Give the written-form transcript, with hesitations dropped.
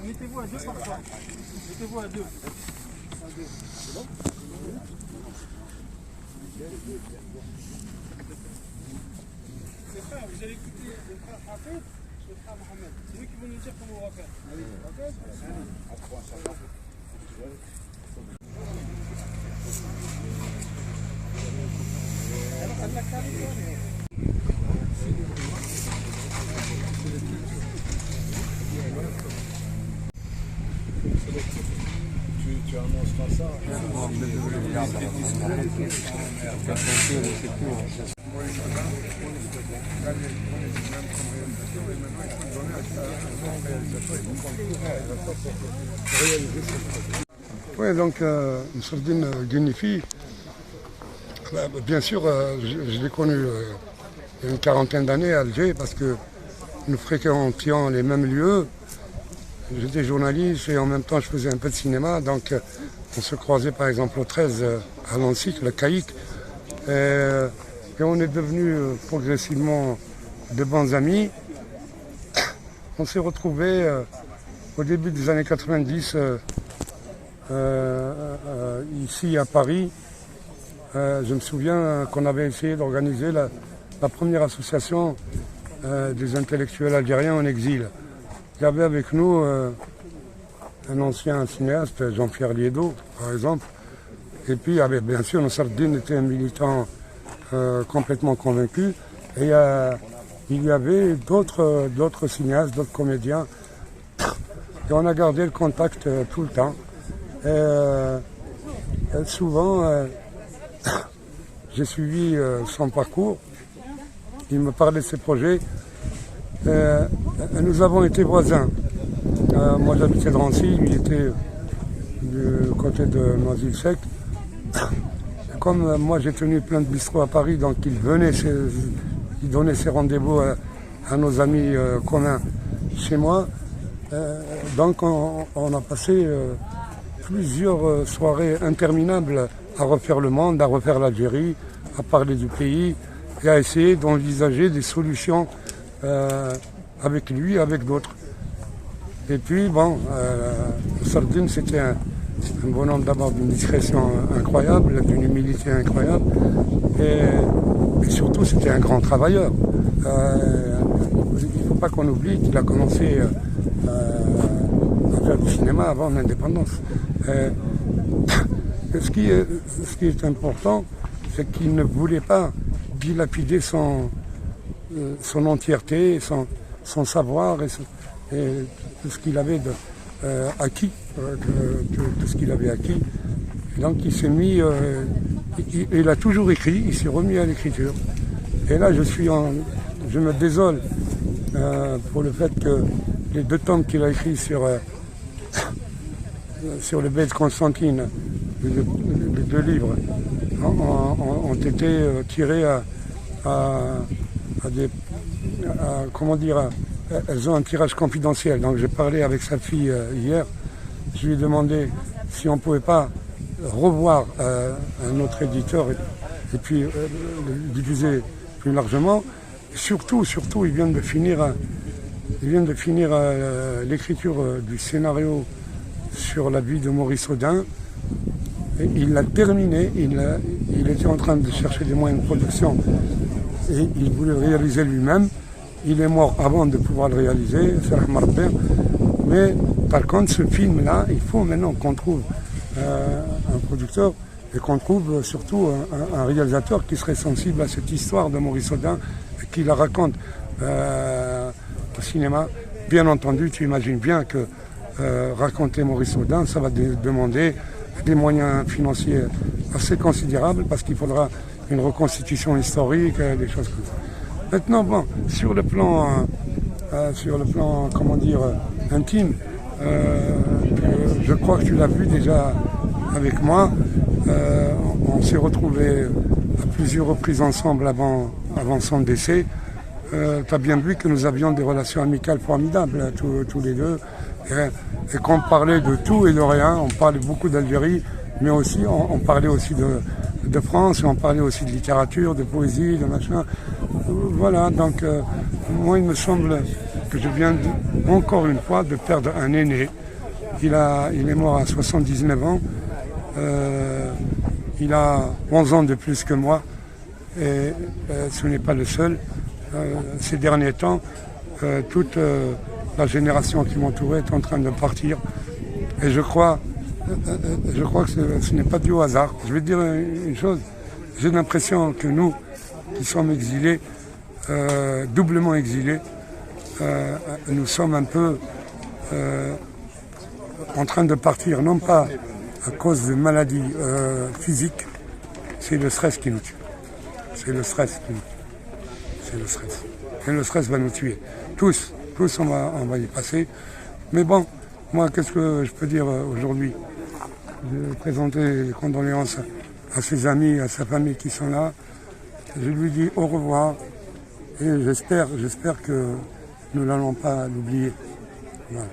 Mettez-vous à deux parfois. Mettez-vous à deux. C'est bon? Les frères, vous allez écouter le frère Hafid, le frère Mohamed. C'est eux qui vont nous dire comment on va faire. Tu annonces pas ça. Oui, donc Nusreddine Guinifi, bien sûr, je l'ai connu il y a une quarantaine d'années à Alger parce que nous fréquentions les mêmes lieux. J'étais journaliste et en même temps je faisais un peu de cinéma, donc on se croisait par exemple au 13 à Nancy, le Caïque, et on est devenus progressivement de bons amis. On s'est retrouvés au début des années 90 ici à Paris. Je me souviens qu'on avait essayé d'organiser la première association des intellectuels algériens en exil. Il y avait avec nous un ancien cinéaste, Jean-Pierre Liédo, par exemple. Et puis, bien sûr, Nusreddine était un militant complètement convaincu. Et il y avait d'autres cinéastes, d'autres comédiens. Et on a gardé le contact tout le temps. Et souvent, j'ai suivi son parcours. Il me parlait de ses projets. Nous avons été voisins. Moi j'habitais Drancy, lui était du côté de Noisy-le-Sec. Comme moi j'ai tenu plein de bistrots à Paris, donc il donnait ses rendez-vous à nos amis communs chez moi. Donc on a passé plusieurs soirées interminables à refaire le monde, à refaire l'Algérie, à parler du pays et à essayer d'envisager des solutions avec lui, avec d'autres. Et puis, bon, Nusreddine, c'était un bonhomme d'abord d'une discrétion incroyable, d'une humilité incroyable, et surtout, c'était un grand travailleur. Il ne faut pas qu'on oublie qu'il a commencé à faire du cinéma avant l'indépendance. Ce qui est important, c'est qu'il ne voulait pas dilapider son entièreté, son savoir et tout ce qu'il avait acquis, tout ce qu'il avait acquis. Et donc il s'est mis, il a toujours écrit, il s'est remis à l'écriture. Et là je me désole pour le fait que les 2 tomes qu'il a écrits sur le bey de Constantine, les 2 livres, ont été tirés elles ont un tirage confidentiel. Donc j'ai parlé avec sa fille hier, je lui ai demandé si on ne pouvait pas revoir un autre éditeur et puis le diffuser plus largement. Surtout, ils viennent de finir l'écriture du scénario sur la vie de Maurice Audin. Et il l'a terminé, il était en train de chercher des moyens de production et il voulait le réaliser lui-même. Il est mort avant de pouvoir le réaliser, mais par contre ce film-là, il faut maintenant qu'on trouve un producteur et qu'on trouve surtout un réalisateur qui serait sensible à cette histoire de Maurice Audin et qui la raconte au cinéma. Bien entendu, tu imagines bien que raconter Maurice Audin, ça va demander des moyens financiers assez considérables parce qu'il faudra une reconstitution historique, des choses comme ça. Maintenant, bon, sur le plan, comment dire, intime, je crois que tu l'as vu déjà avec moi. On s'est retrouvés à plusieurs reprises ensemble avant son décès. Tu as bien vu que nous avions des relations amicales formidables, tous les deux, et qu'on parlait de tout et de rien. On parlait beaucoup d'Algérie, mais aussi on parlait aussi de France, et on parlait aussi de littérature, de poésie, de machin. Voilà, donc moi il me semble que je viens encore une fois de perdre un aîné. Il est mort à 79 ans. Il a 11 ans de plus que moi. Et ce n'est pas le seul. Ces derniers temps, toute la génération qui m'entourait est en train de partir. Et je crois que ce n'est pas dû au hasard. Je vais te dire une chose. J'ai l'impression que nous, qui sommes exilés, doublement exilés, nous sommes un peu en train de partir, non pas à cause de maladies physiques, c'est le stress qui nous tue. C'est le stress qui nous tue. C'est le stress. Et le stress va nous tuer. Tous on va y passer. Mais bon, moi, qu'est-ce que je peux dire aujourd'hui? Je vais présenter les condoléances à ses amis, à sa famille qui sont là. Je lui dis au revoir et j'espère que nous n'allons pas l'oublier. Voilà.